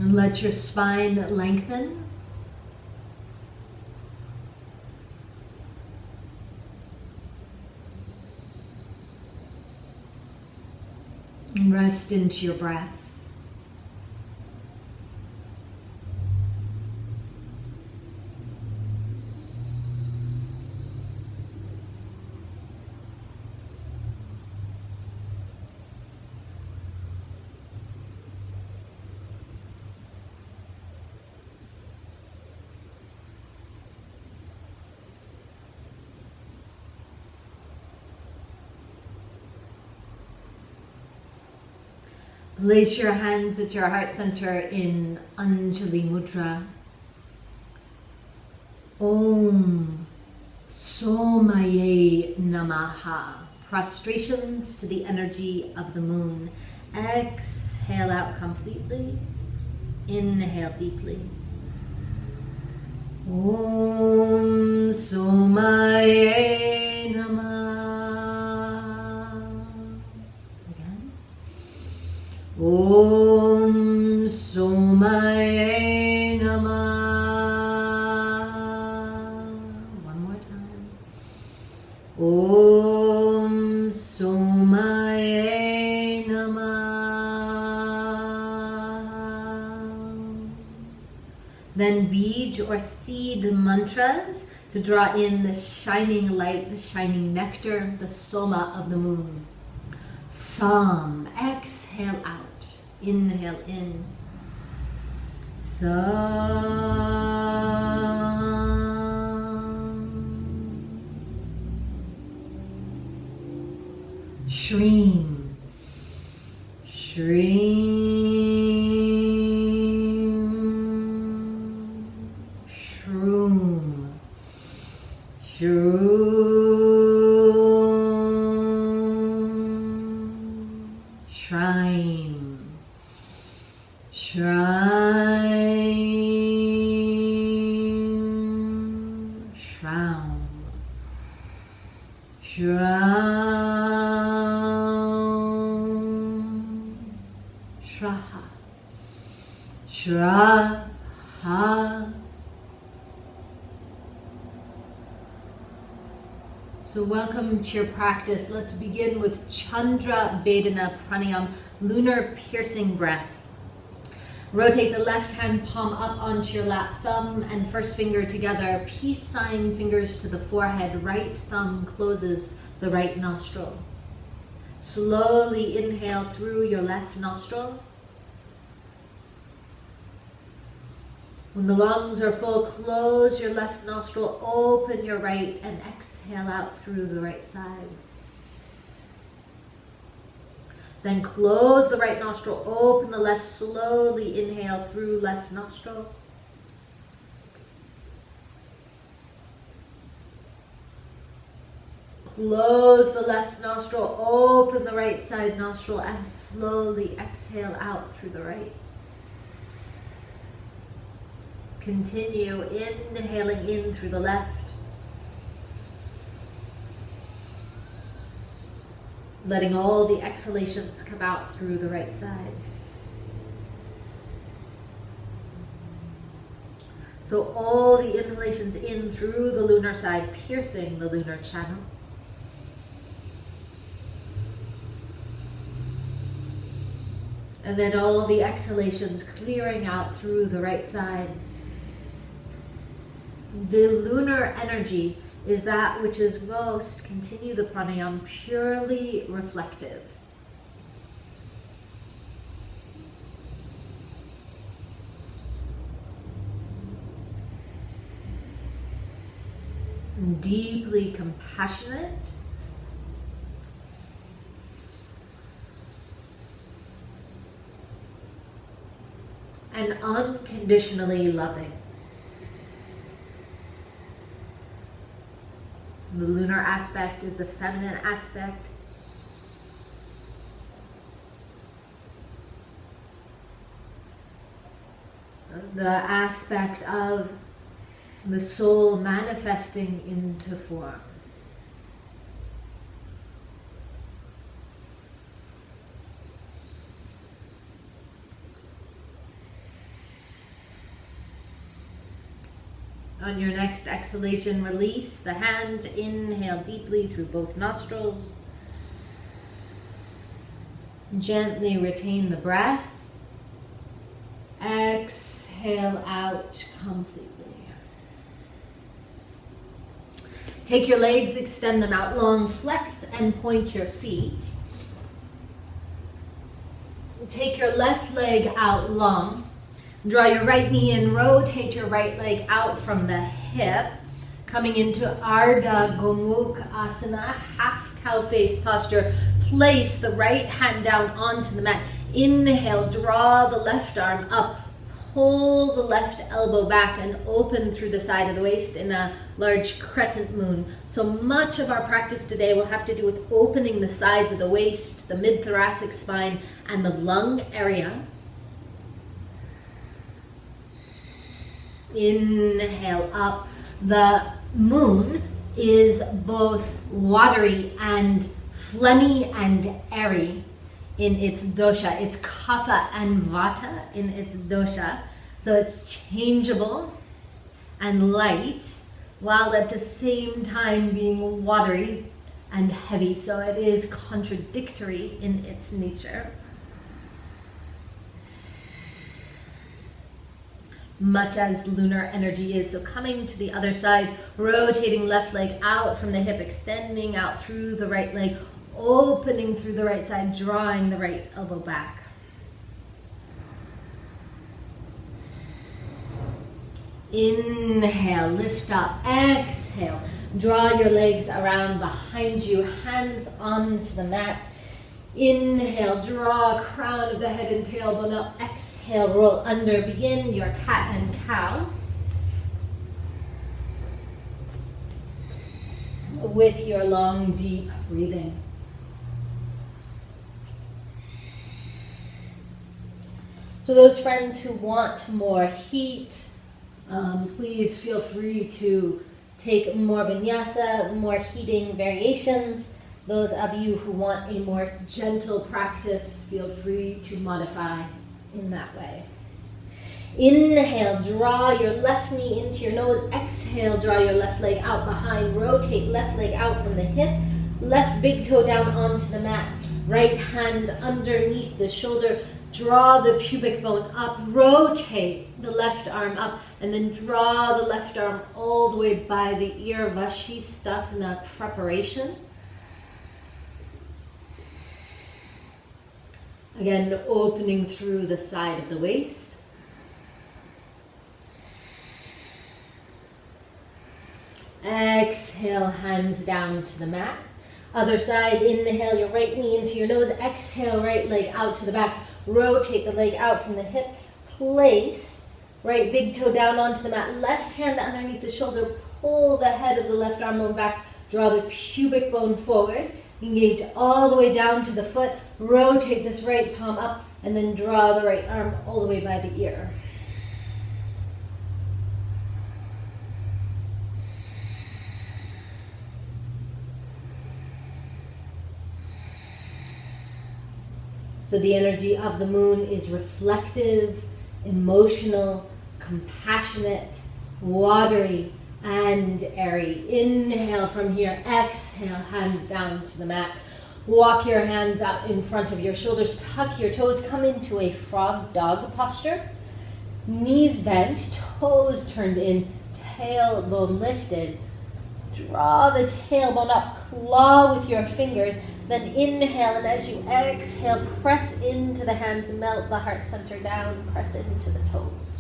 And let your spine lengthen. And rest into your breath. Place your hands at your heart center in Anjali Mudra. Om Somaye Namaha. Prostrations to the energy of the moon. Exhale out completely. Inhale deeply. Om Somaye Namaha. Om Somaye Namah. One more time. Om Somaye Namah. Then bead or seed mantras to draw in the shining light, the shining nectar, the soma of the moon. Sam. Exhale out. Inhale in. Sam. Shreem. Shreem. Shroom. Shroom. Shrine. Shrine. Shroud. Shroud. Shraha. Shraha. So welcome to your practice. Let's begin with Chandra Bhedana Pranayama, lunar piercing breath. Rotate the left hand palm up onto your lap, thumb and first finger together. Peace sign fingers to the forehead. Right thumb closes the right nostril. Slowly inhale through your left nostril. When the lungs are full, close your left nostril, open your right, and exhale out through the right side. Then close the right nostril, open the left, slowly inhale through left nostril. Close the left nostril, open the right side nostril, and slowly exhale out through the right. Continue inhaling in through the left. Letting all the exhalations come out through the right side. So all the inhalations in through the lunar side, piercing the lunar channel. And then all the exhalations clearing out through the right side. The lunar energy is that which is most, continue the pranayama, purely reflective. Deeply compassionate. And unconditionally loving. The lunar aspect is the feminine aspect. The aspect of the soul manifesting into form. On your next exhalation, release the hand. Inhale deeply through both nostrils. Gently retain the breath. Exhale out completely. Take your legs, extend them out long, flex and point your feet. Take your left leg out long. Draw your right knee in, rotate your right leg out from the hip. Coming into Ardha Gomukh Asana, half cow face posture. Place the right hand down onto the mat. Inhale, draw the left arm up. Pull the left elbow back and open through the side of the waist in a large crescent moon. So much of our practice today will have to do with opening the sides of the waist, the mid-thoracic spine, and the lung area. Inhale up. The moon is both watery and phlegmy and airy in its dosha. It's kapha and vata in its dosha. So it's changeable and light while at the same time being watery and heavy. So it is contradictory in its nature. Much as lunar energy is. So coming to the other side, rotating left leg out from the hip, extending out through the right leg, opening through the right side, drawing the right elbow back. Inhale, lift up, exhale. Draw your legs around behind you, hands onto the mat. Inhale, draw crown of the head and tailbone up. Exhale, roll under. Begin your cat and cow. With your long, deep breathing. So those friends who want more heat, please feel free to take more vinyasa, more heating variations. Those of you who want a more gentle practice, feel free to modify in that way. Inhale, draw your left knee into your nose. Exhale, draw your left leg out behind. Rotate left leg out from the hip. Left big toe down onto the mat. Right hand underneath the shoulder. Draw the pubic bone up. Rotate the left arm up. And then draw the left arm all the way by the ear. Vashisthasana preparation. Again, opening through the side of the waist. Exhale, hands down to the mat. Other side, inhale your right knee into your nose. Exhale, right leg out to the back. Rotate the leg out from the hip. Place right big toe down onto the mat. Left hand underneath the shoulder. Pull the head of the left arm bone back. Draw the pubic bone forward. Engage all the way down to the foot. Rotate this right palm up and then draw the right arm all the way by the ear. So the energy of the moon is reflective, emotional, compassionate, watery, and airy. Inhale from here, exhale, hands down to the mat. Walk your hands out in front of your shoulders, tuck your toes, come into a frog dog posture. Knees bent, toes turned in, tailbone lifted. Draw the tailbone up, claw with your fingers, then inhale, and as you exhale, press into the hands, melt the heart center down, press into the toes.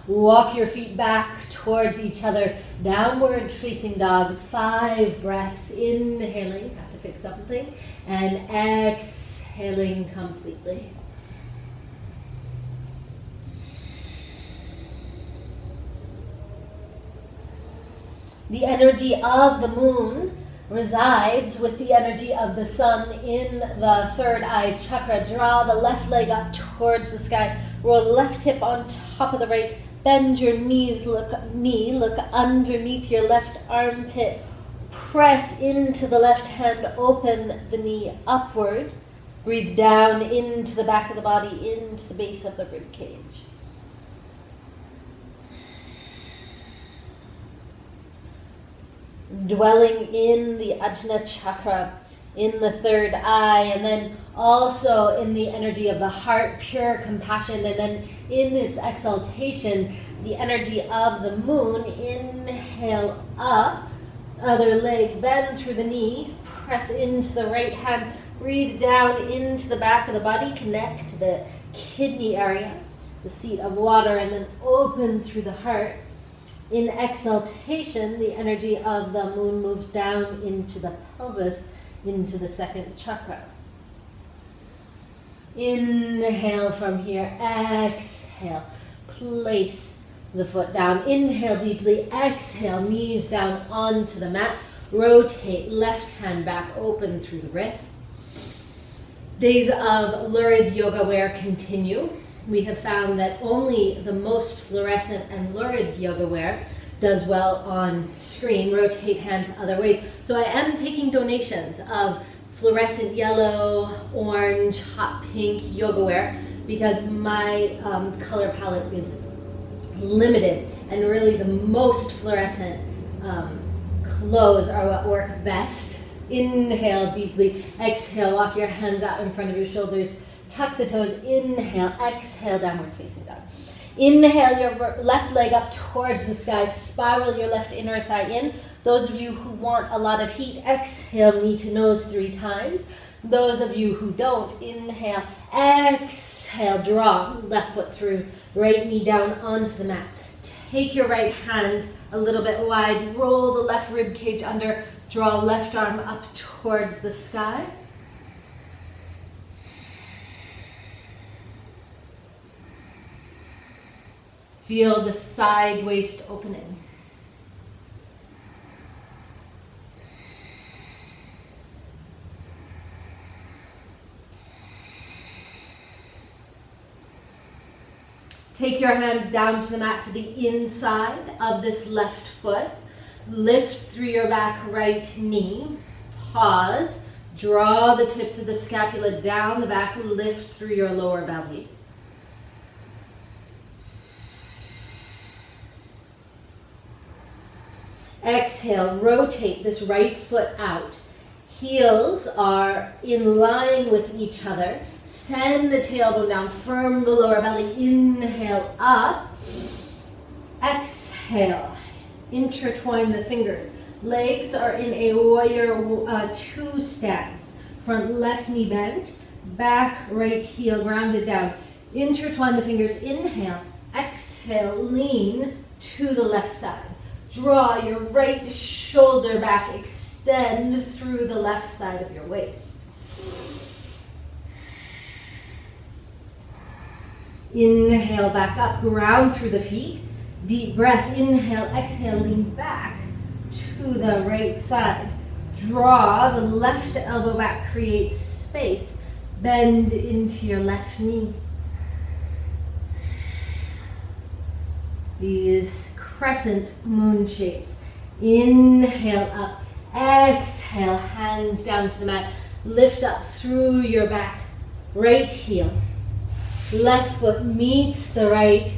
Walk your feet back towards each other, downward facing dog, 5 breaths, inhaling, have to fix something, and exhaling completely. The energy of the moon resides with the energy of the sun in the third eye chakra. Draw the left leg up towards the sky, roll the left hip on top of the right. Bend your knees, look underneath your left armpit. Press into the left hand, open the knee upward. Breathe down into the back of the body, into the base of the rib cage. Dwelling in the Ajna chakra, in the third eye, and then also in the energy of the heart, pure compassion, and then in its exaltation, the energy of the moon. Inhale up, other leg, bend through the knee, press into the right hand, breathe down into the back of the body, connect to the kidney area, the seat of water, and then open through the heart. In exaltation, the energy of the moon moves down into the pelvis, into the second chakra. Inhale from here, exhale, place the foot down. Inhale deeply, exhale, knees down onto the mat. Rotate left hand back, open through the wrists. Days of lurid yoga wear continue. We have found that only the most fluorescent and lurid yoga wear does well on screen. Rotate hands other way. So I am taking donations of fluorescent yellow, orange, hot pink yoga wear because my color palette is limited, and really the most fluorescent clothes are what work best. Inhale deeply, exhale, walk your hands out in front of your shoulders, tuck the toes, inhale, exhale, downward facing dog. Inhale your left leg up towards the sky, spiral your left inner thigh in. Those of you who want a lot of heat, exhale, knee to nose 3 times. Those of you who don't, inhale, exhale, draw left foot through, right knee down onto the mat. Take your right hand a little bit wide, roll the left rib cage under, draw left arm up towards the sky. Feel the side waist opening. Take your hands down to the mat to the inside of this left foot. Lift through your back right knee. Pause. Draw the tips of the scapula down the back. Lift through your lower belly. Exhale, rotate this right foot out. Heels are in line with each other. Send the tailbone down, firm the lower belly. Inhale up. Exhale, intertwine the fingers. Legs are in a warrior 2 stance. Front left knee bent, back right heel grounded down. Intertwine the fingers, inhale. Exhale, lean to the left side. Draw your right shoulder back, extend through the left side of your waist. Inhale back up, ground through the feet. Deep breath, inhale, exhale, lean back to the right side. Draw the left elbow back, create space. Bend into your left knee. These crescent moon shapes. Inhale up, exhale, hands down to the mat. Lift up through your back, right heel. Left foot meets the right,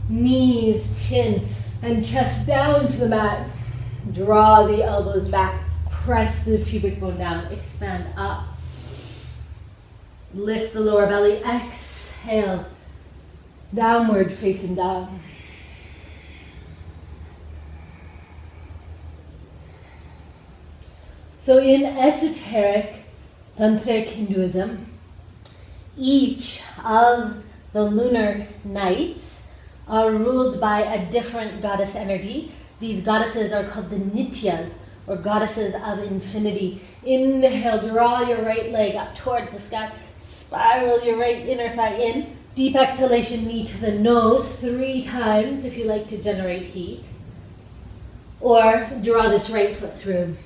knees, chin, and chest down to the mat. Draw the elbows back, press the pubic bone down, expand up. Lift the lower belly, exhale, downward facing dog. So in esoteric tantric Hinduism, each of the lunar nights are ruled by a different goddess energy. These goddesses are called the Nityas, or goddesses of infinity. Inhale, draw your right leg up towards the sky, spiral your right inner thigh in. Deep exhalation, knee to the nose 3 times if you like to generate heat. Or draw this right foot through.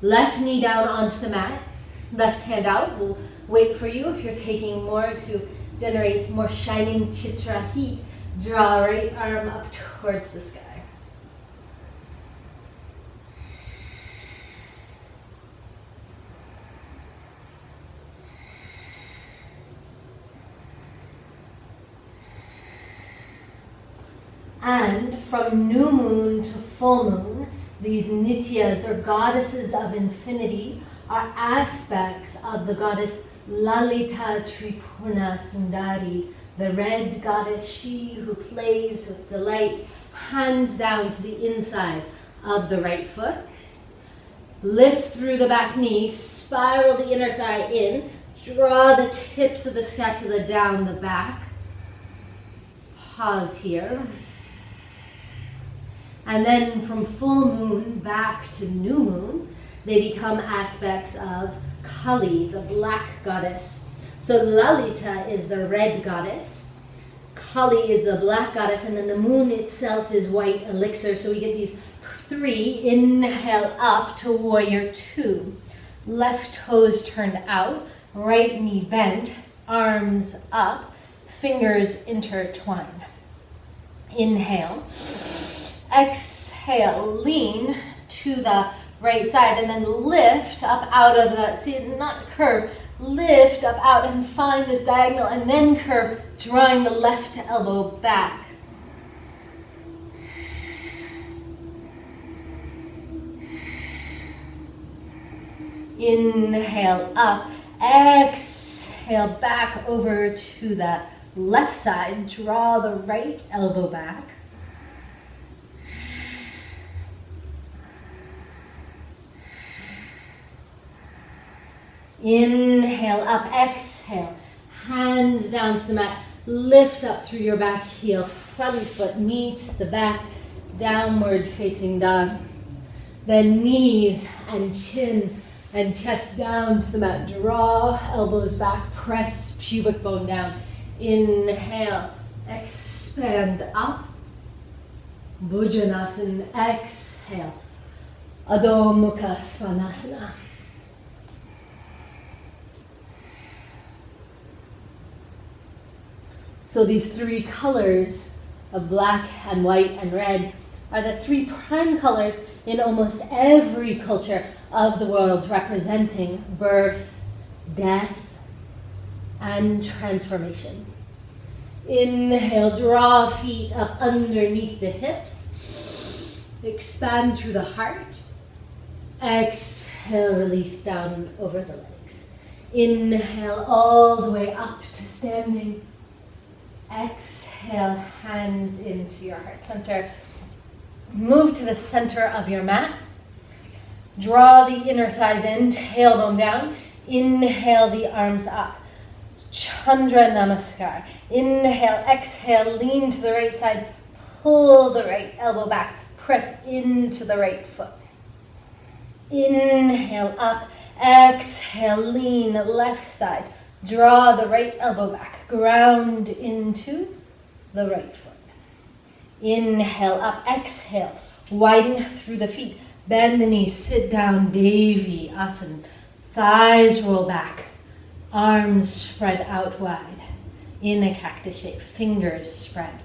Left knee down onto the mat, left hand out. We'll wait for you if you're taking more to generate more shining chitra heat. Draw right arm up towards the sky. And from new moon to full moon, these nityas, or goddesses of infinity, are aspects of the goddess Lalita Tripurna Sundari, the red goddess, she who plays with delight. Hands down to the inside of the right foot. Lift through the back knee, spiral the inner thigh in, draw the tips of the scapula down the back. Pause here. And then from full moon back to new moon, they become aspects of Kali, the black goddess. So Lalita is the red goddess, Kali is the black goddess, and then the moon itself is white elixir. So we get these three. Inhale up to warrior two. Left toes turned out, right knee bent, arms up, fingers intertwined. Inhale. Exhale, lean to the right side, and then lift up out of the, see, not curve, lift up out and find this diagonal, and then curve, drawing the left elbow back. Inhale up, exhale back over to the left side, draw the right elbow back. Inhale up, exhale, hands down to the mat, lift up through your back heel, front foot meets the back, downward facing dog. Then knees and chin and chest down to the mat, draw elbows back, press pubic bone down. Inhale, expand up, Bhujanasana, exhale, Adho Mukha Svanasana. So these three colors of black and white and red are the three prime colors in almost every culture of the world, representing birth, death, and transformation. Inhale, draw feet up underneath the hips. Expand through the heart. Exhale, release down over the legs. Inhale all the way up to standing. Exhale, hands into your heart center. Move to the center of your mat. Draw the inner thighs in, tailbone down. Inhale the arms up. Chandra Namaskar. Inhale, exhale, lean to the right side. Pull the right elbow back. Press into the right foot. Inhale up. Exhale, lean left side. Draw the right elbow back. Ground into the right foot. Inhale up, exhale. Widen through the feet. Bend the knees, sit down, Devi Asana. Thighs roll back. Arms spread out wide. In a cactus shape, fingers spread.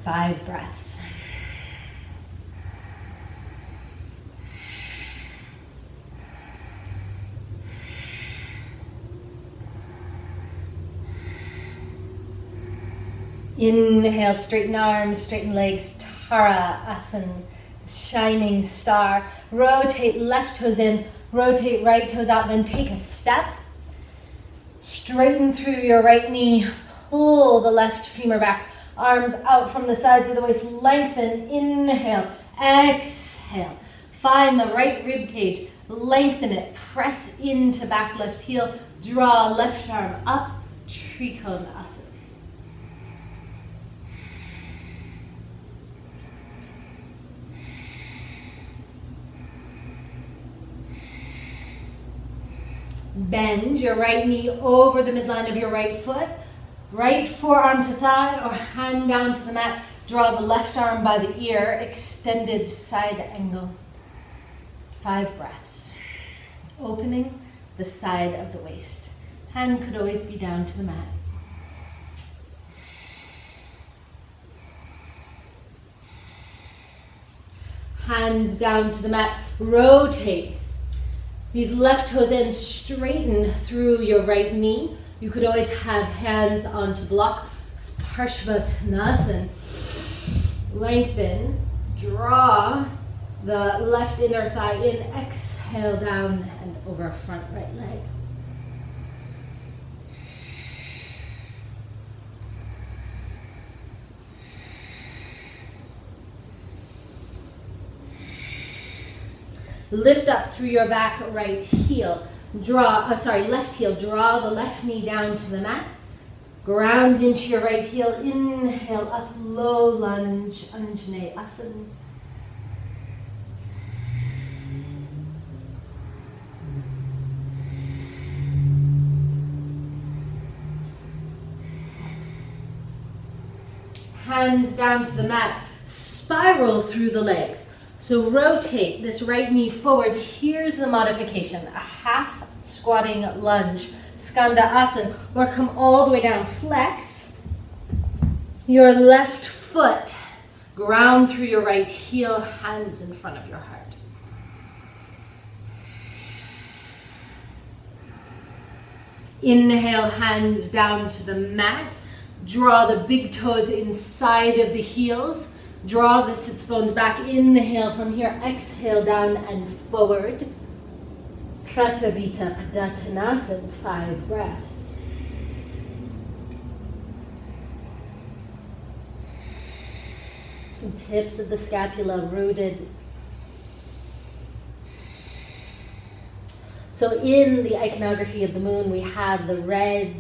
5 breaths. Inhale, straighten arms, straighten legs, Tara Asana, shining star. Rotate left toes in, rotate right toes out, then take a step. Straighten through your right knee, pull the left femur back, arms out from the sides of the waist, lengthen, inhale, exhale. Find the right rib cage, lengthen it, press into back left heel, draw left arm up, Trikona Asana. Bend your right knee over the midline of your right foot. Right forearm to thigh or hand down to the mat. Draw the left arm by the ear, extended side angle. 5 breaths. Opening the side of the waist. Hand could always be down to the mat. Hands down to the mat. Rotate. These left toes in, straighten through your right knee. You could always have hands onto block, Parshvattanasana. Lengthen, draw the left inner thigh in, exhale down and over front right leg. Lift up through your back, right heel. Left heel. Draw the left knee down to the mat. Ground into your right heel. Inhale up, low lunge, Anjane Asana. Hands down to the mat. Spiral through the legs. So rotate this right knee forward. Here's the modification. A half squatting lunge, Skanda Asana, or come all the way down. Flex your left foot. Ground through your right heel, hands in front of your heart. Inhale, hands down to the mat. Draw the big toes inside of the heels. Draw the sits bones back. Inhale from here. Exhale down and forward. Prasarita Padottanasana, 5 breaths. The tips of the scapula rooted. So in the iconography of the moon, we have the red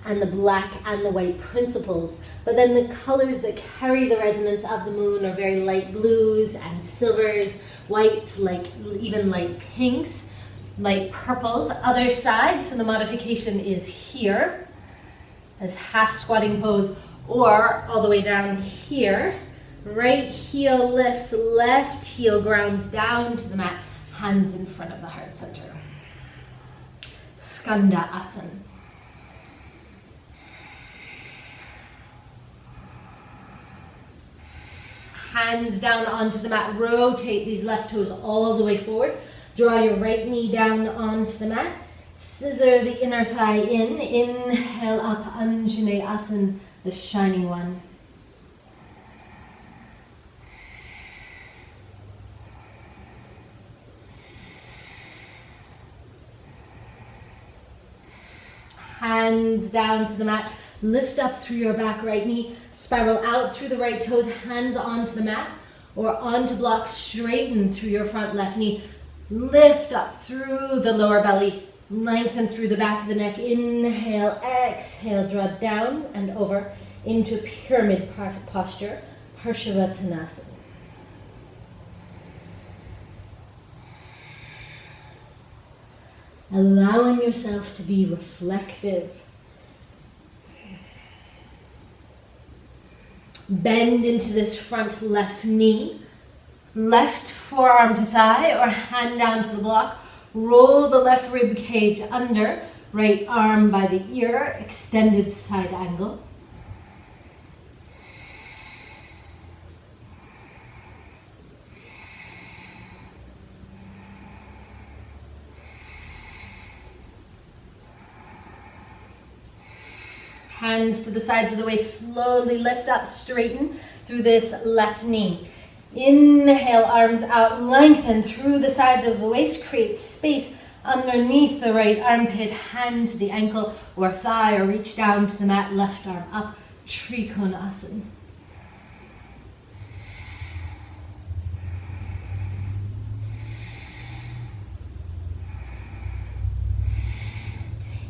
and the black and the white principles. But then the colors that carry the resonance of the moon are very light blues and silvers, whites, even light pinks, light purples. Other side, so the modification is here, as half squatting pose, or all the way down here. Right heel lifts, left heel grounds down to the mat, hands in front of the heart center. Skanda Asana. Hands down onto the mat. Rotate these left toes all the way forward. Draw your right knee down onto the mat. Scissor the inner thigh in. Inhale up, Anjane Asana, the shining one. Hands down to the mat. Lift up through your back right knee. Spiral out through the right toes, hands onto the mat or onto blocks. Straighten through your front left knee. Lift up through the lower belly. Lengthen through the back of the neck. Inhale, exhale, draw down and over into pyramid posture, Parshavottanasana. Allowing yourself to be reflective. Bend into this front left knee. Left forearm to thigh or hand down to the block. Roll the left rib cage under. Right arm by the ear. Extended side angle. Hands to the sides of the waist, slowly lift up, straighten through this left knee. Inhale, arms out, lengthen through the sides of the waist, create space underneath the right armpit, hand to the ankle or thigh, or reach down to the mat, left arm up, Trikonasana.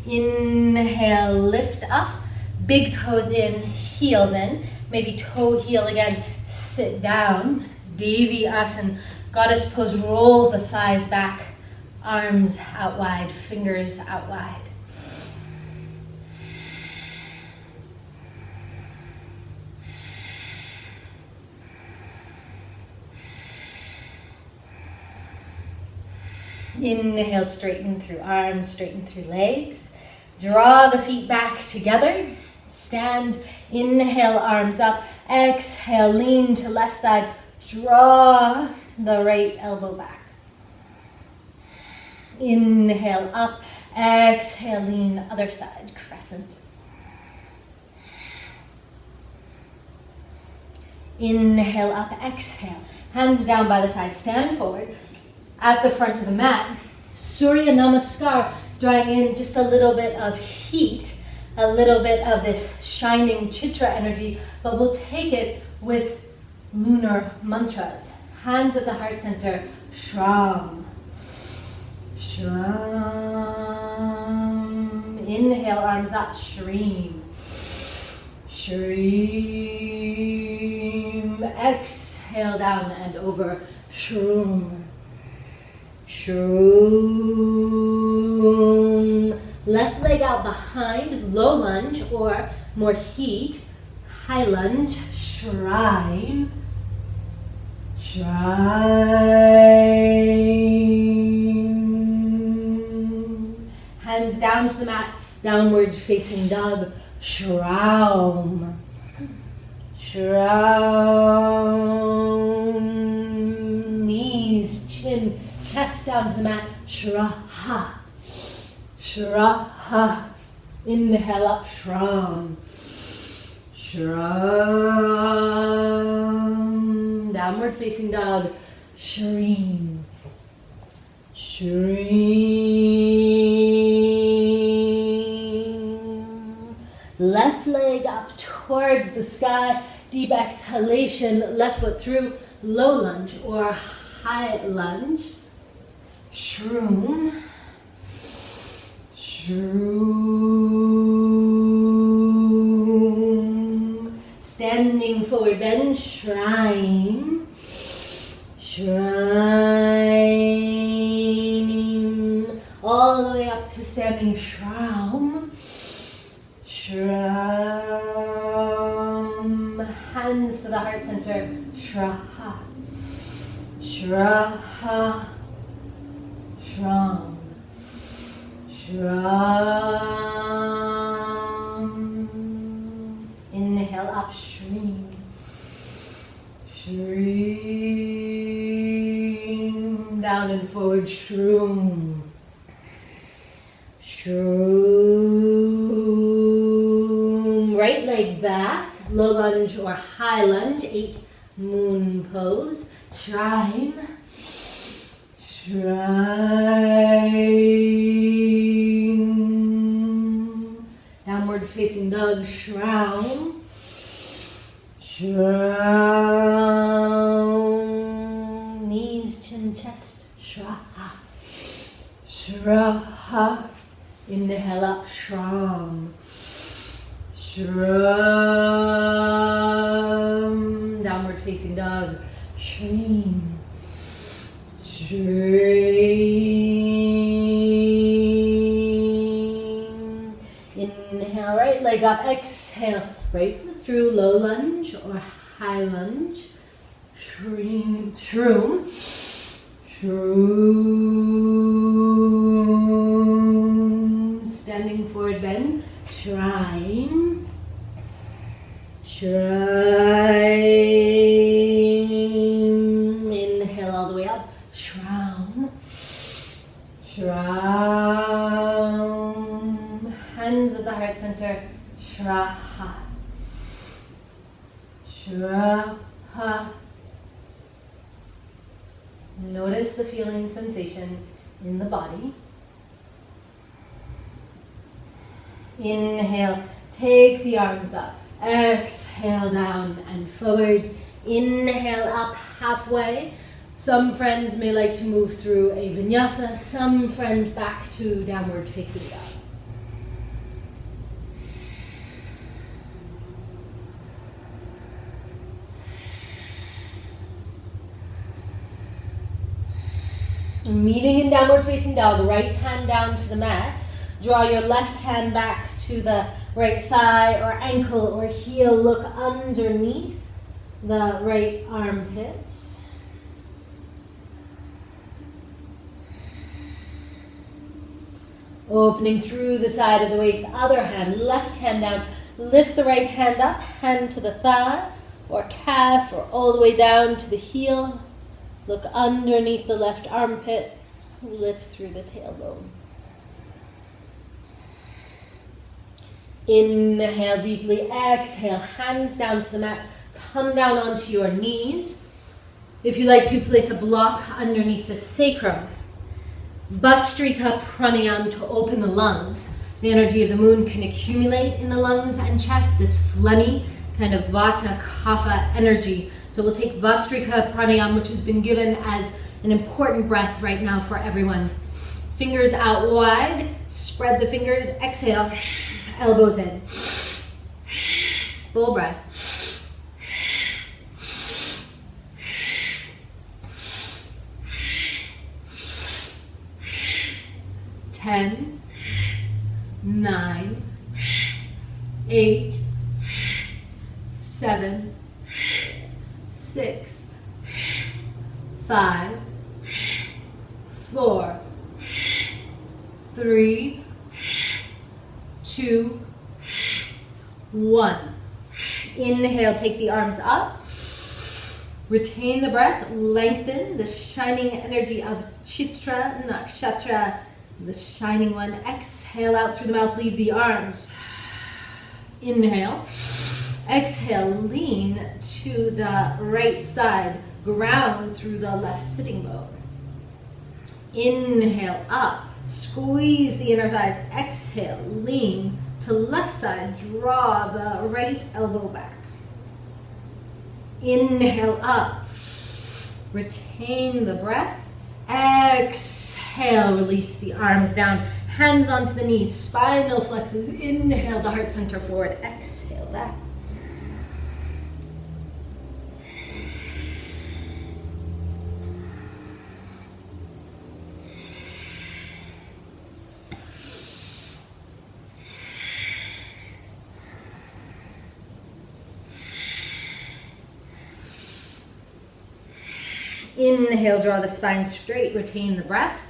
Inhale, lift up. Big toes in, heels in. Maybe toe heel again. Sit down. Devi Asana. Goddess pose. Roll the thighs back. Arms out wide. Fingers out wide. Inhale, straighten through arms, straighten through legs. Draw the feet back together. Stand, inhale, arms up. Exhale, lean to left side. Draw the right elbow back. Inhale, up. Exhale, lean, other side, crescent. Inhale up, exhale. Hands down by the side, stand forward. At the front of the mat, Surya Namaskar, drawing in just a little bit of heat, a little bit of this shining chitra energy, but we'll take it with lunar mantras. Hands at the heart center, Shram. Shram. Inhale, arms up, Shreem. Shreem. Exhale down and over, Shroom. Shroom. Left leg out behind, low lunge, or more heat, high lunge, Shrine. Shrine. Hands down to the mat, downward facing dog, Shroom. Shroom. Knees, chin, chest down to the mat, Shraha. Shraha. Inhale up, Shram. Shram. Downward facing dog, Shreem. Shreem. Left leg up towards the sky. Deep exhalation, left foot through, low lunge or high lunge. Shroom. Shroom. Standing forward bend, Shrine. Shrine. All the way up to standing Shroom. Shroom. Hands to the heart center, Shraha. Shraha. Shram. Shram. Inhale up, Shreem. Shreem. Down and forward, Shroom. Shroom. Right leg back, low lunge or high lunge, 8 moon pose. Shrine. Shrine. Downward facing dog, Shroom. Shroom. Knees, chin, chest, Shraha. Shraha. Inhale up, Shram. Shram. Downward facing dog, Shreem. Shreem. Inhale, right leg up, exhale, right foot through, low lunge or high lunge. Shreem, Shroom. Shroom. Standing forward bend, Shrine. Shrine. Inhale all the way up, Shroom. Shroom. Hands at the heart center, Shraha. Shraha. Notice the feeling, sensation in the body. Inhale, take the arms up. Exhale down and forward. Inhale up halfway. Some friends may like to move through a vinyasa. Some friends back to downward facing dog. Meeting in downward facing dog, right hand down to the mat. Draw your left hand back to the right thigh or ankle or heel. Look underneath the right armpits. Opening through the side of the waist, other hand, left hand down. Lift the right hand up, hand to the thigh or calf or all the way down to the heel. Look underneath the left armpit, lift through the tailbone. Inhale deeply, exhale, hands down to the mat. come down onto your knees. If you like to, place a block underneath the sacrum. Bhastrika Pranayama to open the lungs. The energy of the moon can accumulate in the lungs and chest, this phlegmy kind of vata kapha energy. So we'll take Bhastrika Pranayama, which has been given as an important breath right now for everyone. Fingers out wide, spread the fingers, exhale, elbows in. Full breath. 10, 9, 8, 7, 6, 5, 4, 3, 2, 1. Inhale, take the arms up. Retain the breath, lengthen the shining energy of Chitra Nakshatra, the shining one. Exhale out through the mouth, leave the arms. Inhale. Exhale, lean to the right side, ground through the left sitting bone. Inhale, up, squeeze the inner thighs. Exhale, lean to left side, draw the right elbow back. Inhale, up, retain the breath. Exhale, release the arms down, hands onto the knees, spinal flexes. Inhale, the heart center forward. Exhale, back. Inhale, draw the spine straight, retain the breath.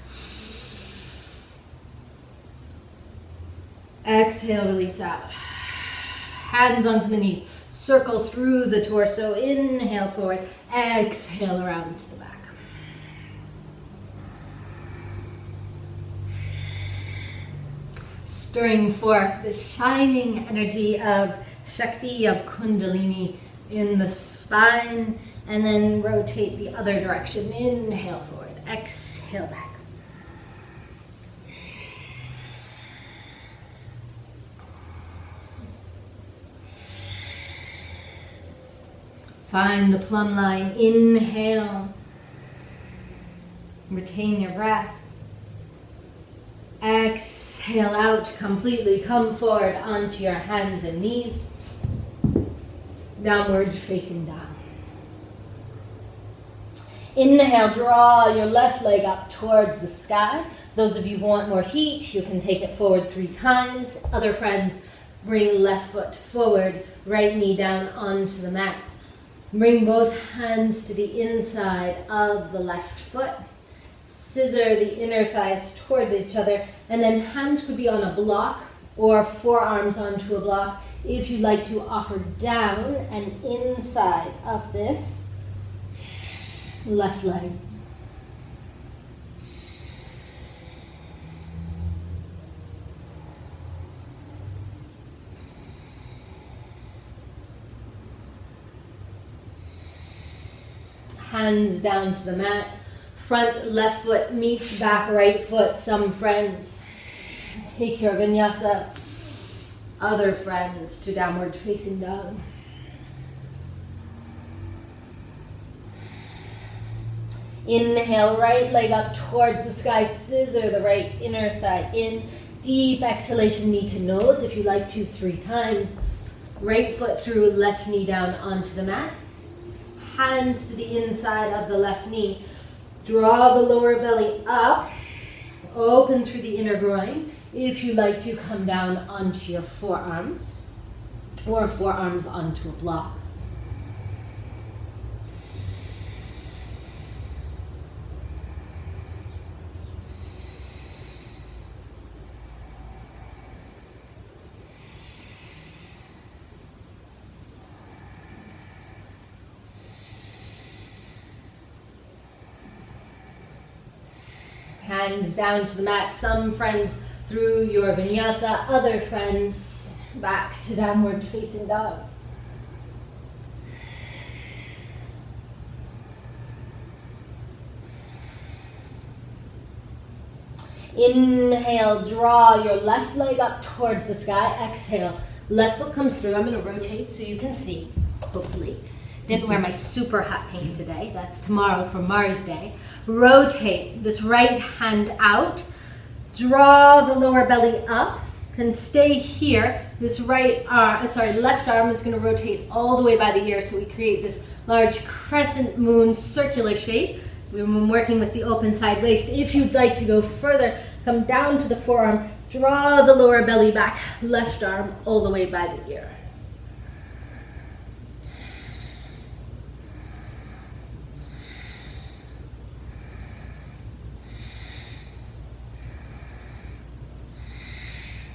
Exhale, release out. Hands onto the knees, circle through the torso. Inhale, forward. Exhale, around to the back. Stirring forth the shining energy of Shakti, of Kundalini in the spine. And then rotate the other direction. Inhale forward, exhale back. Find the plumb line. Inhale. Retain your breath. Exhale out completely. Come forward onto your hands and knees. Downward facing dog. Inhale, draw your left leg up towards the sky. Those of you who want more heat, you can take it forward 3 times. Other friends, bring left foot forward, right knee down onto the mat. Bring both hands to the inside of the left foot. Scissor the inner thighs towards each other, and then hands could be on a block or forearms onto a block. If you'd like to offer down and inside of this left leg. Hands down to the mat. Front left foot meets back right foot. Some friends take your vinyasa. Other friends to downward facing dog. Inhale, right leg up towards the sky, scissor the right inner thigh in. Deep exhalation, knee to nose, if you like to, 3 times. Right foot through, left knee down onto the mat. Hands to the inside of the left knee. Draw the lower belly up, open through the inner groin. If you like to, come down onto your forearms, or forearms onto a block. Hands down to the mat. Some friends through your vinyasa, other friends back to downward facing dog. Inhale, draw your left leg up towards the sky. Exhale, left foot comes through. I'm going to rotate so you can see, hopefully. Didn't wear my super hot pink today. That's tomorrow for Mars Day. Rotate this right hand out. Draw the lower belly up. Can stay here. This left arm is going to rotate all the way by the ear, so we create this large crescent moon circular shape. We've been working with the open side waist. If you'd like to go further, come down to the forearm, draw the lower belly back, left arm all the way by the ear.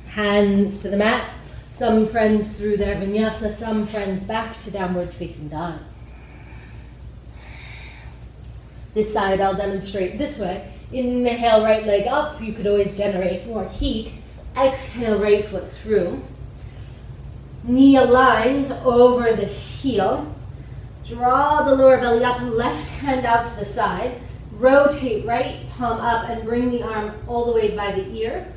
Hands to the mat. Some friends through their vinyasa, some friends back to downward facing dog. This side I'll demonstrate this way. Inhale, right leg up. You could always generate more heat. Exhale, right foot through. Knee aligns over the heel. Draw the lower belly up, left hand out to the side. Rotate right palm up and bring the arm all the way by the ear.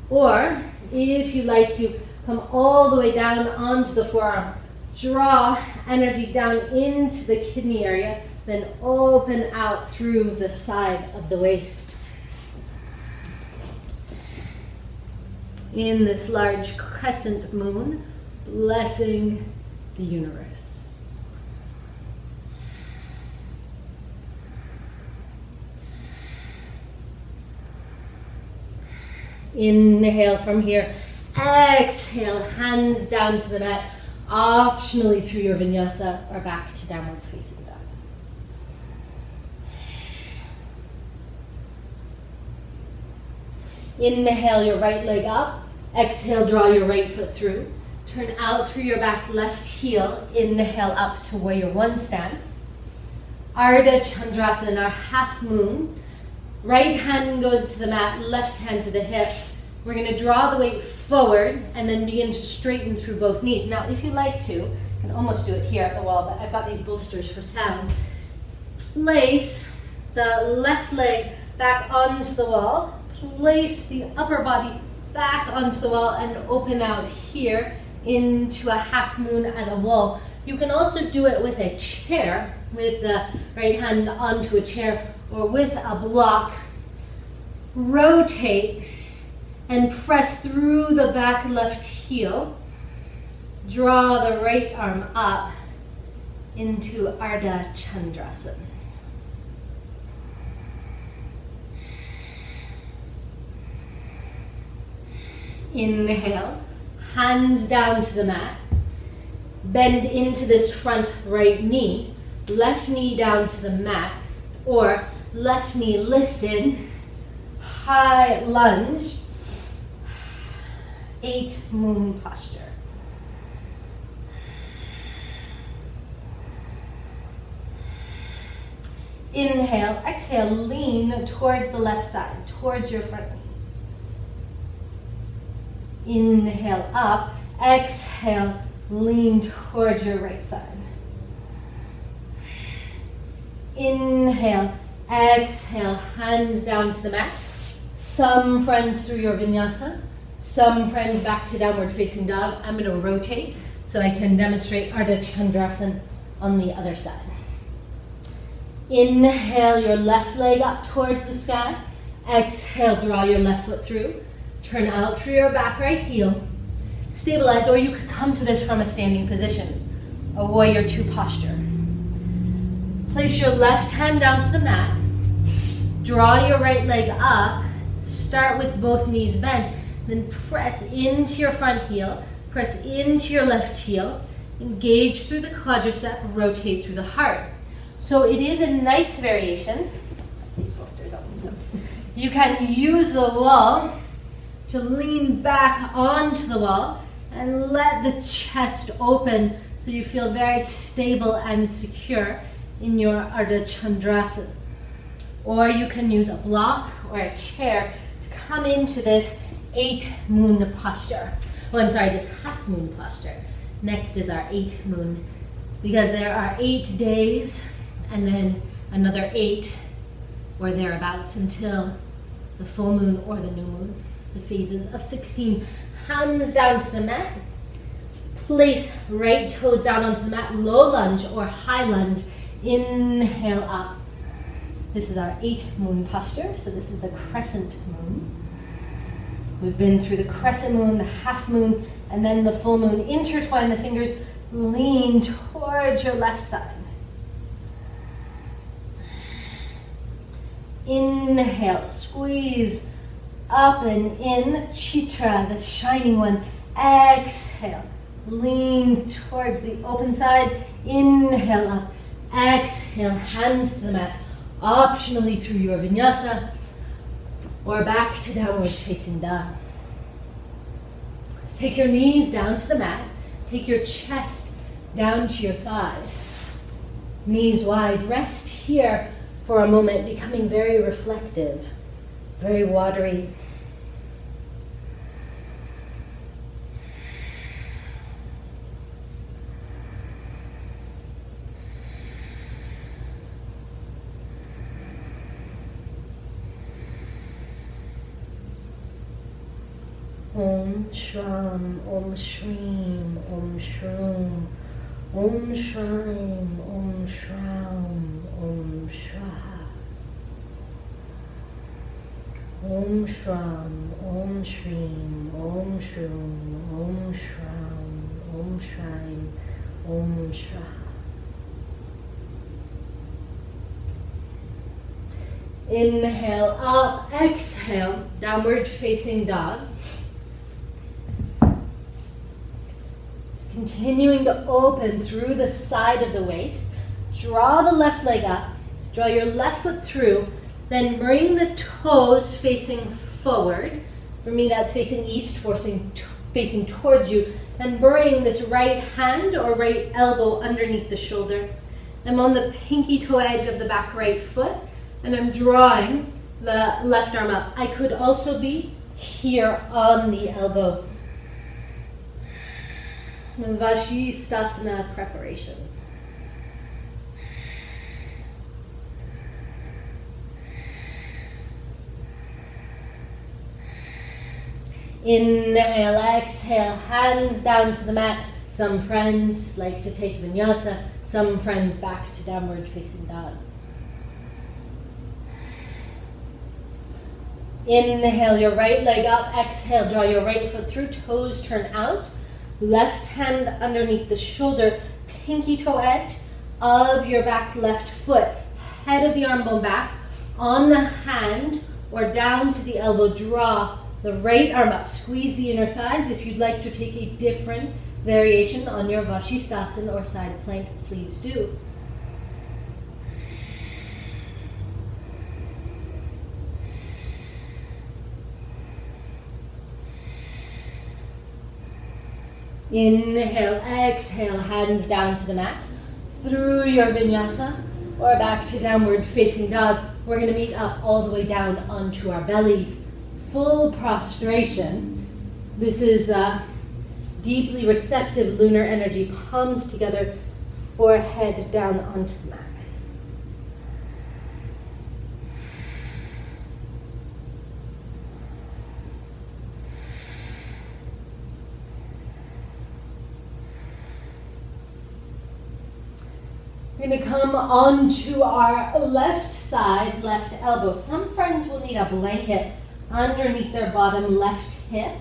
Or, if you like to, come all the way down onto the forearm. Draw energy down into the kidney area, then open out through the side of the waist. In this large crescent moon, blessing the universe. Inhale from here. Exhale, hands down to the mat, optionally through your vinyasa or back to downward facing dog. Inhale your right leg up. Exhale, draw your right foot through. Turn out through your back left heel. Inhale up to warrior one stance. Ardha Chandrasana, our half moon. Right hand goes to the mat, left hand to the hip. We're going to draw the weight forward and then begin to straighten through both knees. Now, if you like to, you can almost do it here at the wall, but I've got these bolsters for sound. Place the left leg back onto the wall. Place the upper body back onto the wall and open out here into a half moon and a wall. You can also do it with a chair, with the right hand onto a chair or with a block. Rotate and press through the back left heel. Draw the right arm up into Ardha Chandrasana. Inhale, hands down to the mat. Bend into this front right knee. Left knee down to the mat, or left knee lifted, high lunge, 8 moon posture. Inhale, exhale, lean towards the left side, towards your front knee. Inhale up, exhale, lean towards your right side. Inhale, exhale, hands down to the mat. Some friends through your vinyasa, some friends back to downward facing dog. I'm going to rotate so I can demonstrate Ardha Chandrasana on the other side. Inhale your left leg up towards the sky. Exhale, draw your left foot through. Turn out through your back right heel. Stabilize, or you could come to this from a standing position, a warrior two posture. Place your left hand down to the mat. Draw your right leg up. Start with both knees bent. Then press into your front heel. Press into your left heel. Engage through the quadricep. Rotate through the heart. So it is a nice variation. These bolsters up. You can use the wall to lean back onto the wall and let the chest open so you feel very stable and secure in your Ardha Chandrasana. Or you can use a block or a chair to come into this 8 moon posture. Oh, I'm sorry, this half moon posture. Next is our 8 moon, because there are 8 days and then another 8 or thereabouts until the full moon or the new moon, the phases of 16. Hands down to the mat. Place right toes down onto the mat, low lunge or high lunge. Inhale up. This is our 8 moon posture, so this is the crescent moon. We've been through the crescent moon, the half moon, and then the full moon. Intertwine the fingers, lean towards your left side. Inhale, squeeze up and in, Chitra, the shining one. Exhale, lean towards the open side. Inhale up, exhale, hands to the mat. Optionally through your vinyasa or back to downward facing dog. Take your knees down to the mat. Take your chest down to your thighs. Knees wide. Rest here for a moment, becoming very reflective, very watery. Om Shram, Om Shreem, Om Shroom, Om Shrim, Om Shram, Om Shraha. Om Shram, Om Shreem, Om Shroom, Om Shram, Om Shrim, Om Shraha. Inhale up, exhale, downward facing dog. Continuing to open through the side of the waist. Draw the left leg up. Draw your left foot through. Then bring the toes facing forward. For me, that's facing east, facing towards you. Then bring this right hand or right elbow underneath the shoulder. I'm on the pinky toe edge of the back right foot, and I'm drawing the left arm up. I could also be here on the elbow. Shavasana preparation. Inhale, exhale, hands down to the mat. Some friends like to take vinyasa, some friends back to downward facing dog. Inhale, your right leg up, exhale, draw your right foot through, toes turn out. Left hand underneath the shoulder, pinky toe edge of your back left foot. Head of the arm bone back, on the hand or down to the elbow, draw the right arm up. Squeeze the inner thighs. If you'd like to take a different variation on your Vashisthasana or side plank, please do. Inhale, exhale, hands down to the mat. Through your vinyasa or back to downward facing dog. We're going to meet up all the way down onto our bellies. Full prostration. This is deeply receptive lunar energy. Palms together, forehead down onto the mat. We're going to come onto our left side, left elbow. Some friends will need a blanket underneath their bottom left hip.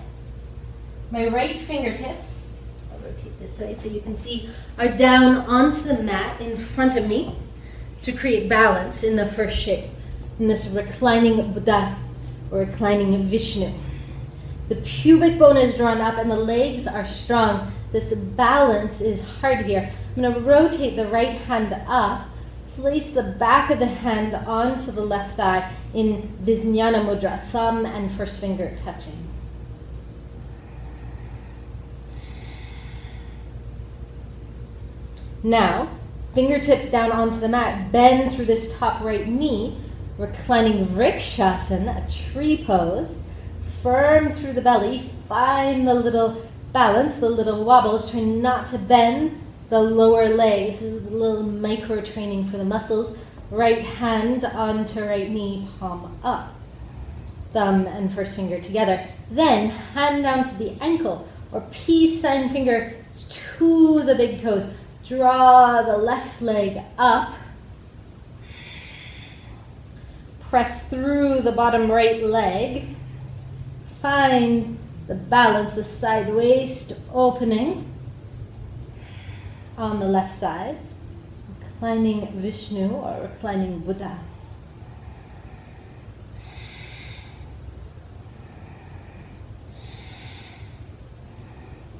My right fingertips, I'll rotate this way so you can see, are down onto the mat in front of me to create balance in the first shape, in this reclining Buddha or reclining Vishnu. The pubic bone is drawn up and the legs are strong. This balance is hard here. I'm going to rotate the right hand up, place the back of the hand onto the left thigh in Vijnana Mudra, thumb and first finger touching. Now, fingertips down onto the mat, bend through this top right knee, reclining Vrikshasana, a tree pose, firm through the belly, find the little balance, the little wobbles, try not to bend the lower leg. This is a little micro training for the muscles. Right hand onto right knee, palm up. thumb and first finger together. Then hand down to the ankle or peace sign finger to the big toes. Draw the left leg up. Press through the bottom right leg. Find the balance, the side waist opening on the left side. Reclining Vishnu or reclining Buddha.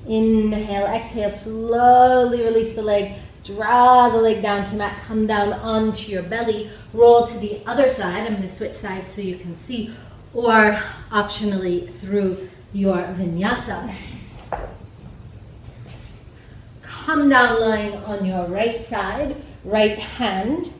Inhale, exhale, slowly release the leg. Draw the leg down to mat, come down onto your belly. Roll to the other side. I'm going to switch sides so you can see. Or optionally through your vinyasa. Come down lying on your right side, right hand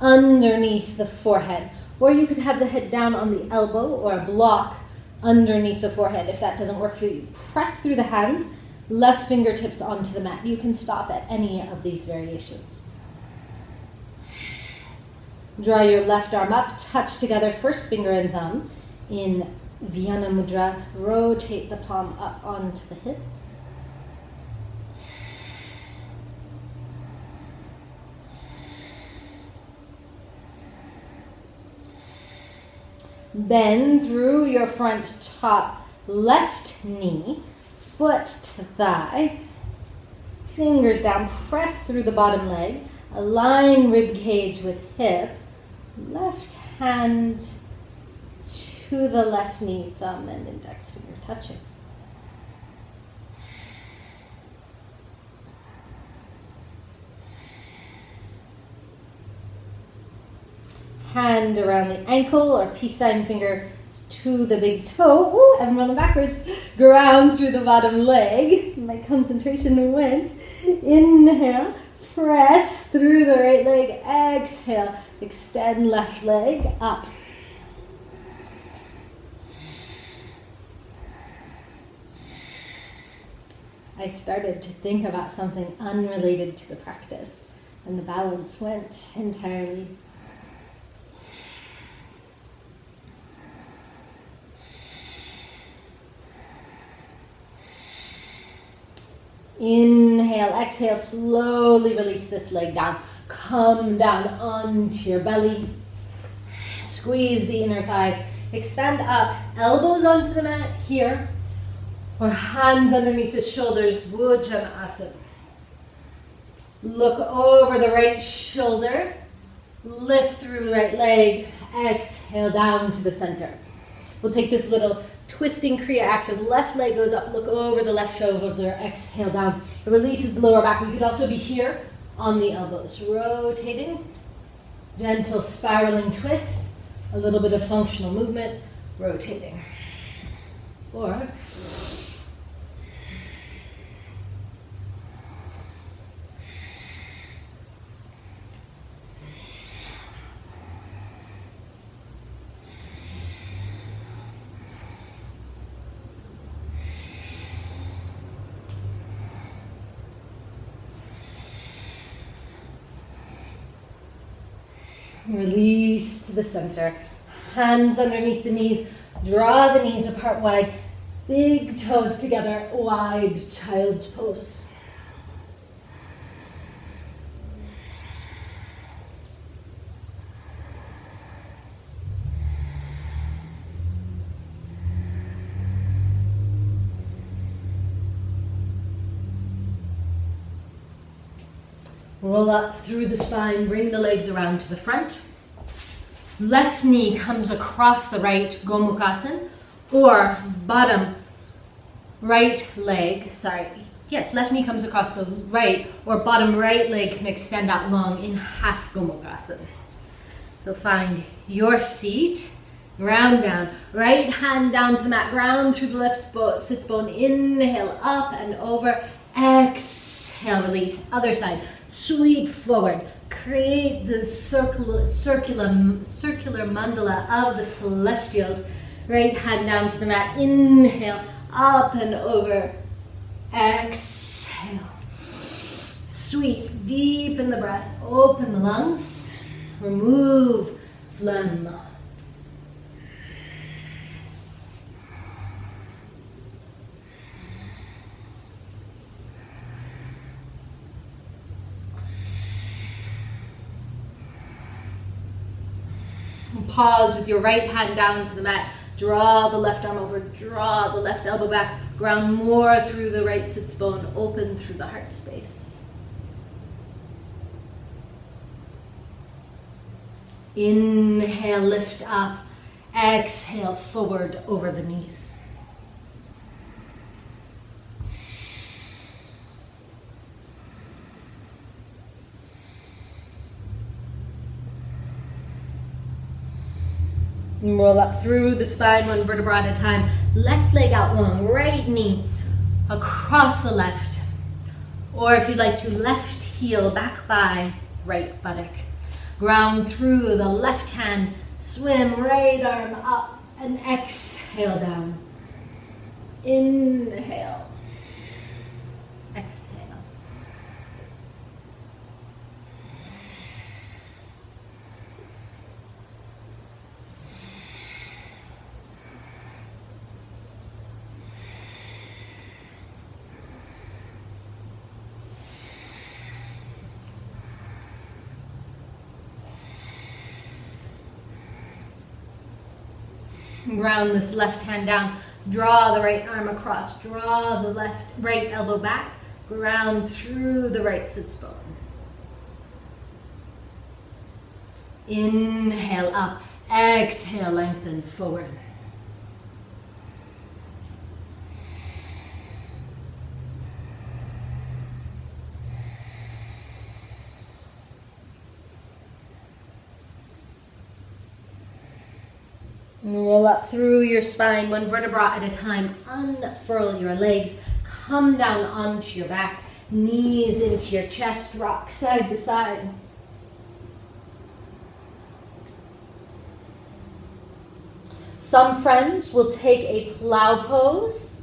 underneath the forehead. Or you could have the head down on the elbow or a block underneath the forehead. If that doesn't work for you, press through the hands, left fingertips onto the mat. You can stop at any of these variations. Draw your left arm up, touch together first finger and thumb in Vyana Mudra. Rotate the palm up onto the hip. Bend through your front top left knee, foot to thigh, fingers down, press through the bottom leg, align rib cage with hip, left hand to the left knee, thumb and index finger touching. Hand around the ankle or peace sign finger to the big toe. Ooh, I'm rolling backwards. Ground through the bottom leg. My concentration went. Inhale, press through the right leg. Exhale, extend left leg up. I started to think about something unrelated to the practice, and the balance went entirely. Inhale, exhale, slowly release this leg down. Come down onto your belly. Squeeze the inner thighs. Extend up, elbows onto the mat here, or hands underneath the shoulders, Bhujanasana. Look over the right shoulder, lift through the right leg, exhale down to the center. We'll take this little twisting Kriya action. Left leg goes up, look over the left shoulder, exhale down. It releases the lower back. We could also be here on the elbows. Rotating, gentle spiraling twist, a little bit of functional movement, rotating. Or release to the center. Hands underneath the knees. Draw the knees apart wide. Big toes together. Wide child's pose. Roll up through the spine, bring the legs around to the front. Left knee comes across the right, Gomukhasana, or bottom right leg, left knee comes across the right, or bottom right leg can extend out long in half Gomukhasana. So find your seat, ground down, right hand down to the mat, ground through the left sits bone, inhale up and over, exhale, release, other side. Sweep forward. Create the circular mandala of the celestials. Right hand down to the mat. Inhale, up and over. Exhale. Sweep, deepen the breath. Open the lungs. Remove phlegm. Pause with your right hand down to the mat. Draw the left arm over, draw the left elbow back. Ground more through the right sits bone, open through the heart space. Inhale, lift up. Exhale, forward over the knees. And roll up through the spine, one vertebra at a time. Left leg out long, right knee across the left. Or if you'd like to, left heel back by right buttock. Ground through the left hand, swim right arm up and exhale down. Inhale, exhale. Ground this left hand down, draw the right arm across, draw the right elbow back, ground through the right sits bone. Inhale up, exhale, lengthen forward. Roll up through your spine, one vertebra at a time. Unfurl your legs. Come down onto your back. Knees into your chest. Rock side to side. Some friends will take a plow pose.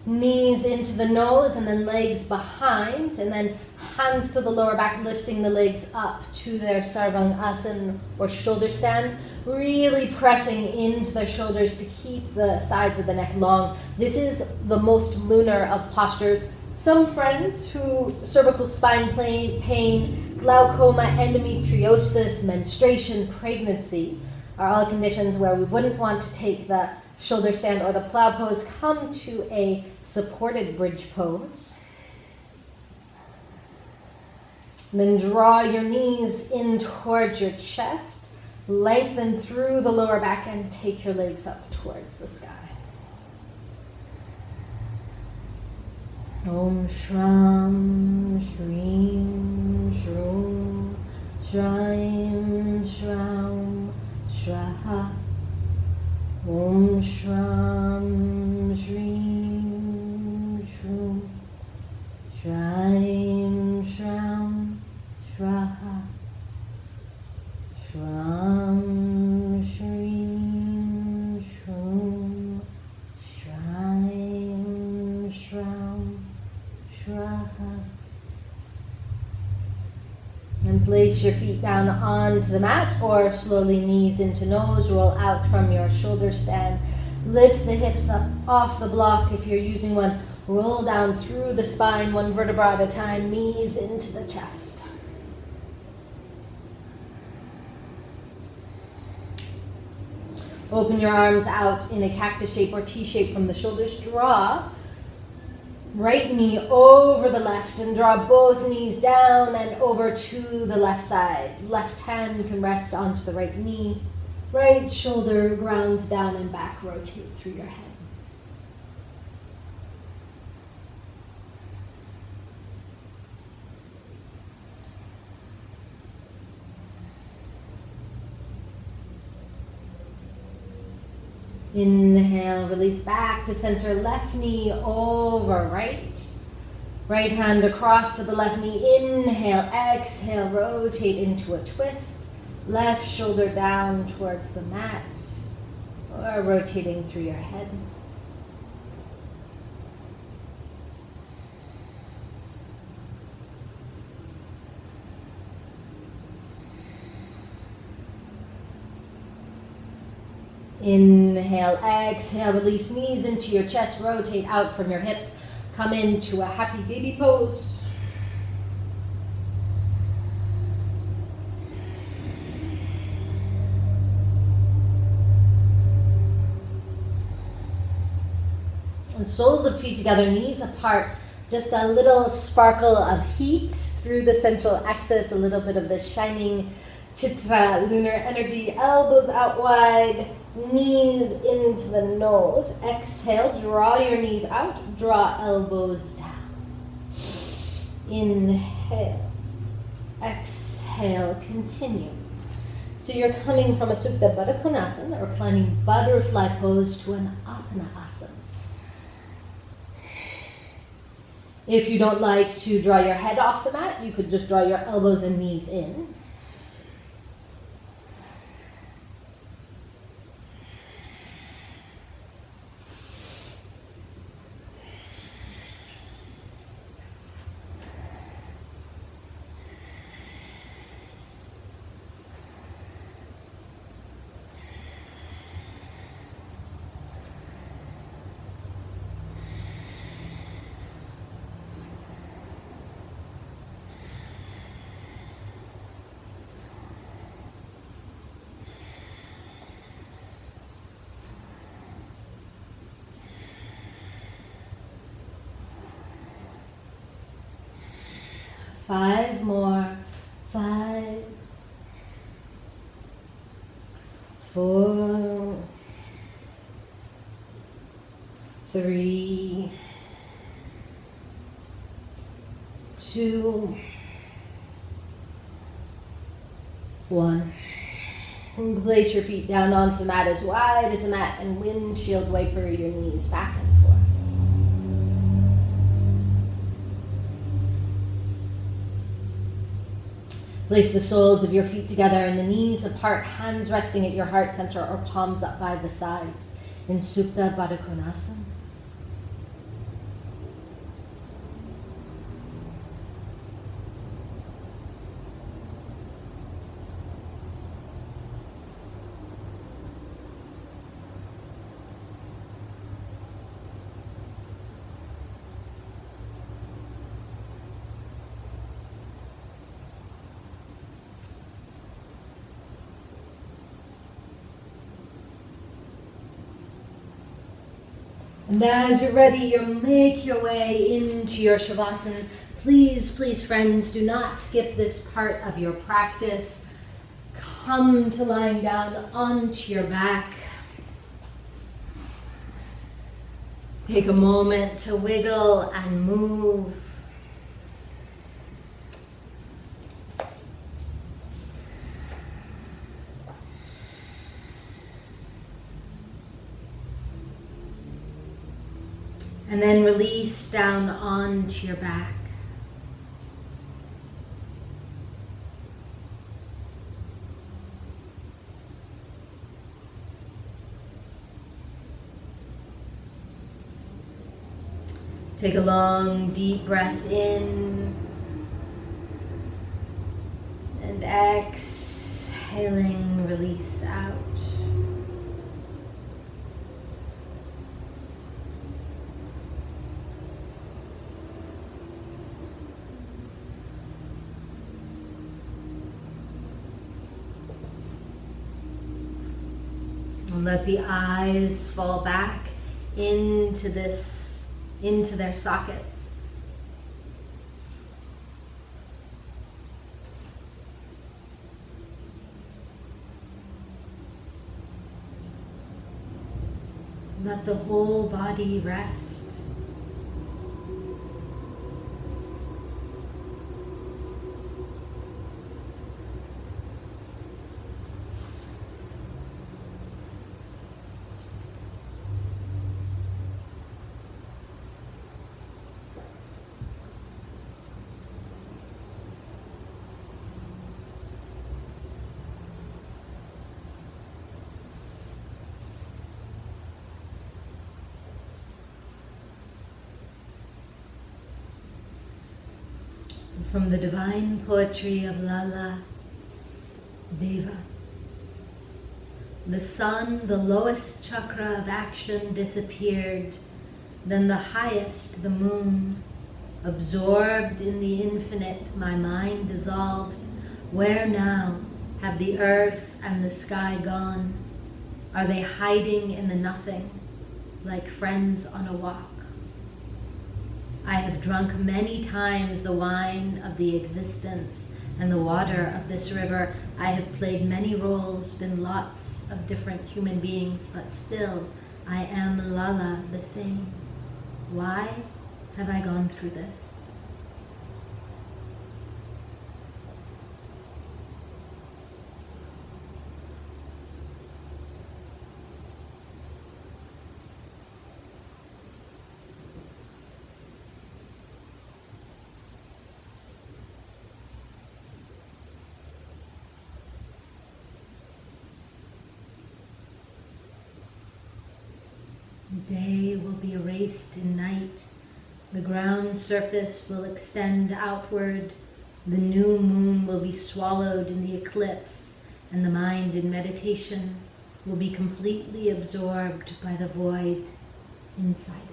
Knees into the nose and then legs behind. And then hands to the lower back, lifting the legs up to their Sarvangasana or shoulder stand. Really pressing into their shoulders to keep the sides of the neck long. This is the most lunar of postures. Some friends who cervical spine pain, glaucoma, endometriosis, menstruation, pregnancy are all conditions where we wouldn't want to take the shoulder stand or the plow pose. Come to a supported bridge pose. And then draw your knees in towards your chest. Lengthen through the lower back and take your legs up towards the sky. Om Shram Shrim Shrum Shraim Shram Shraha. Om Shram Shrim Shrum Shraim Shram Shraha. Shram Shrim Shrum Shraim Shram Shraha. And place your feet down onto the mat or slowly knees into nose. Roll out from your shoulder stand. Lift the hips up off the block if you're using one. Roll down through the spine, one vertebra at a time. Knees into the chest. Open your arms out in a cactus shape or T shape from the shoulders. Draw right knee over the left and draw both knees down and over to the left side. Left hand can rest onto the right knee. Right shoulder grounds down and back. Rotate through your head. Inhale, release back to center, left knee over right. Right hand across to the left knee. Inhale, exhale, rotate into a twist. Left shoulder down towards the mat or rotating through your head. Inhale, exhale, release knees into your chest, rotate out from your hips. Come into a happy baby pose. Soles of feet together, knees apart. Just a little sparkle of heat through the central axis, a little bit of the shining Chitra lunar energy. Elbows out wide, knees into the nose. Exhale, draw your knees out, draw elbows down. Inhale, exhale, continue. So you're coming from a Supta Baddha Konasana or climbing butterfly pose to an Apana Asana. If you don't like to draw your head off the mat, you could just draw your elbows and knees in. Five more. 5, 4, 3, 2, 1. And place your feet down onto the mat as wide as the mat and windshield wiper your knees back and forth. Place the soles of your feet together and the knees apart, hands resting at your heart center or palms up by the sides in Supta Baddha Konasana. And as you're ready, you'll make your way into your Shavasana. Please, please, friends, do not skip this part of your practice. Come to lying down onto your back. Take a moment to wiggle and move. And then release down onto your back. Take a long, deep breath in. And exhaling, release out. And let the eyes fall back into their sockets. Let the whole body rest. From the divine poetry of Lala Deva. The sun, the lowest chakra of action, disappeared. Then the highest, the moon. Absorbed in the infinite, my mind dissolved. Where now have the earth and the sky gone? Are they hiding in the nothing, like friends on a walk? I have drunk many times the wine of the existence and the water of this river. I have played many roles, been lots of different human beings, but still I am Lala the same. Why have I gone through this? Day will be erased in night. The ground surface will extend outward. The new moon will be swallowed in the eclipse, and the mind in meditation will be completely absorbed by the void inside it.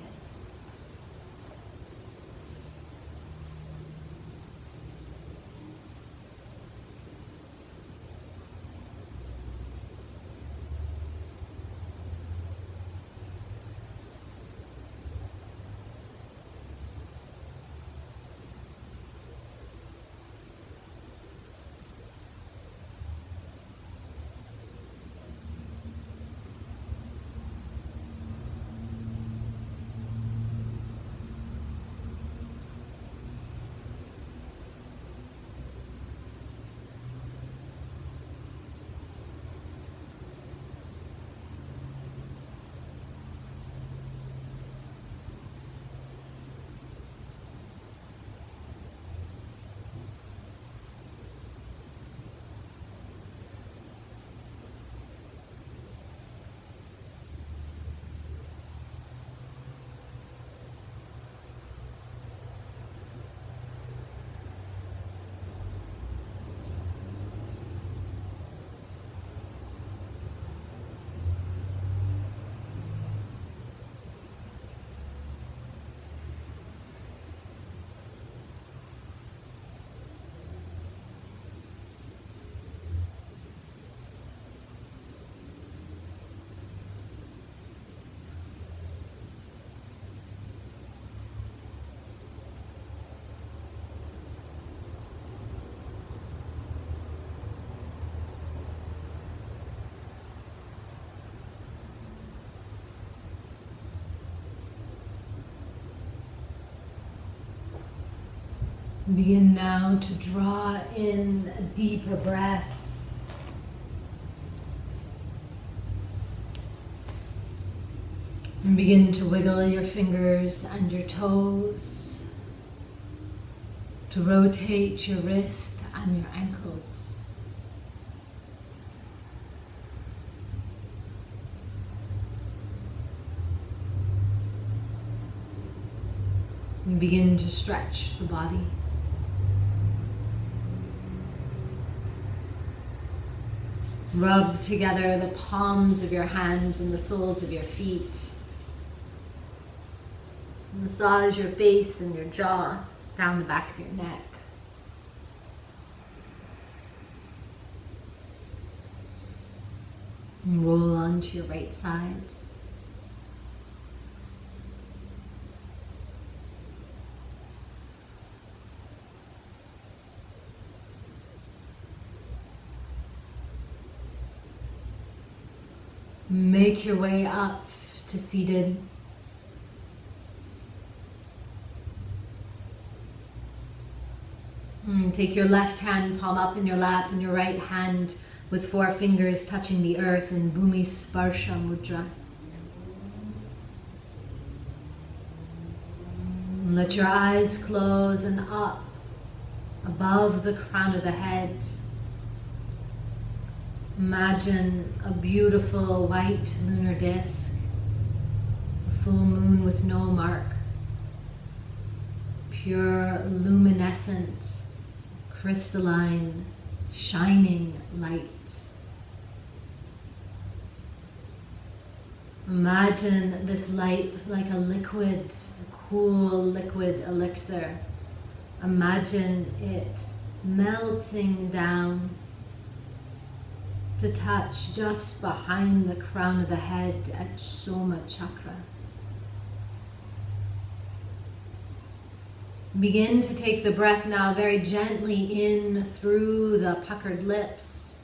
Begin now to draw in a deeper breath. And begin to wiggle your fingers and your toes, to rotate your wrist and your ankles. And begin to stretch the body. Rub together the palms of your hands and the soles of your feet. Massage your face and your jaw down the back of your neck. And roll onto your right side. Make your way up to seated. And take your left hand palm up in your lap and your right hand with 4 fingers touching the earth in Bhumi Sparsha Mudra. And let your eyes close and up above the crown of the head. Imagine a beautiful white lunar disk, a full moon with no mark, pure luminescent, crystalline, shining light. Imagine this light like a liquid, a cool liquid elixir. Imagine it melting down to touch just behind the crown of the head at Soma Chakra. Begin to take the breath now very gently in through the puckered lips.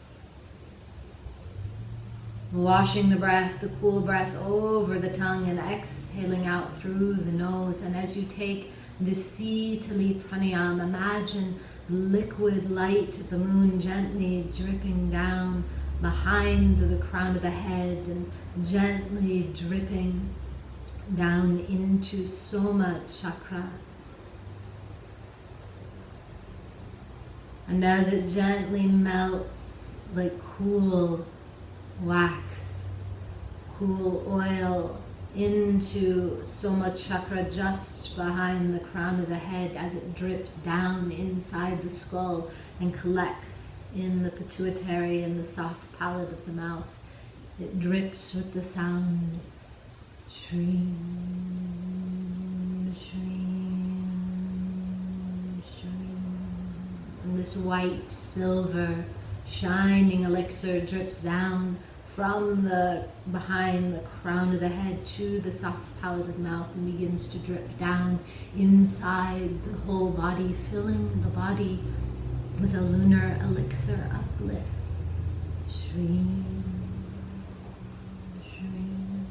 Washing the breath, the cool breath over the tongue and exhaling out through the nose. And as you take the Sitali Pranayama, imagine liquid light, the moon gently dripping down behind the crown of the head and gently dripping down into Soma chakra. And as it gently melts like cool wax, cool oil into Soma chakra just behind the crown of the head, as it drips down inside the skull and collects in the pituitary and the soft palate of the mouth. It drips with the sound shrim, shrim, shrim. And this white, silver, shining elixir drips down from the behind the crown of the head to the soft palate of the mouth and begins to drip down inside the whole body, filling the body with a lunar elixir of bliss. Shrim, shrim,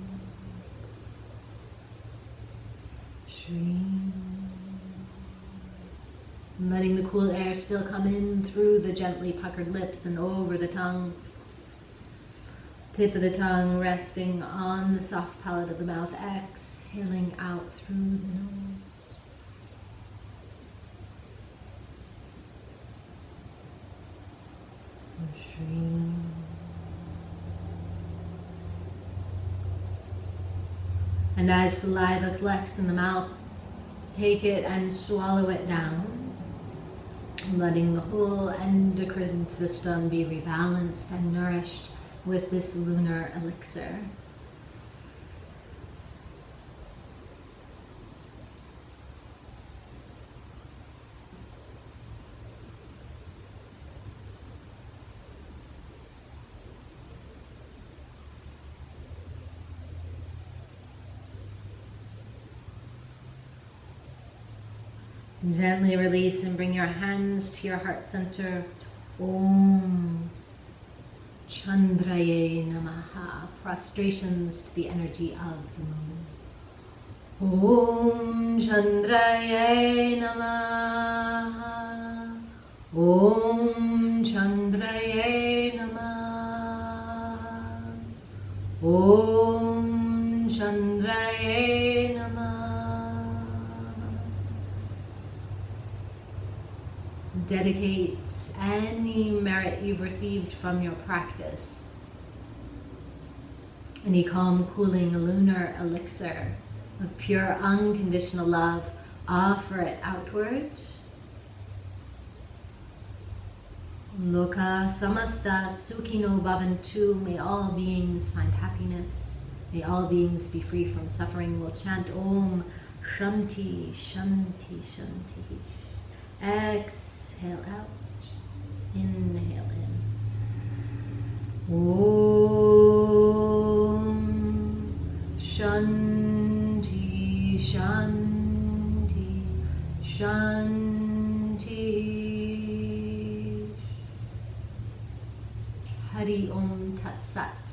shrim. And letting the cool air still come in through the gently puckered lips and over the tongue. Tip of the tongue resting on the soft palate of the mouth, exhaling out through the nose. Shrim. And as saliva collects in the mouth, take it and swallow it down, letting the whole endocrine system be rebalanced and nourished with this lunar elixir. Gently release and bring your hands to your heart center. Om Chandraye Namaha. Prostrations to the energy of the moon. Om Chandraye Namaha. Om Chandraye Namaha. Om Chandraye Namaha. Dedicate any merit you've received from your practice, any calm, cooling, lunar elixir of pure, unconditional love, offer it outward. Loka samasta sukhino bhavantu. May all beings find happiness. May all beings be free from suffering. We'll chant Om Shanti, Shanti, Shanti. Exhale out. Inhale in. Om Shanti, Shanti, Shanti. Hari Om Tat Sat.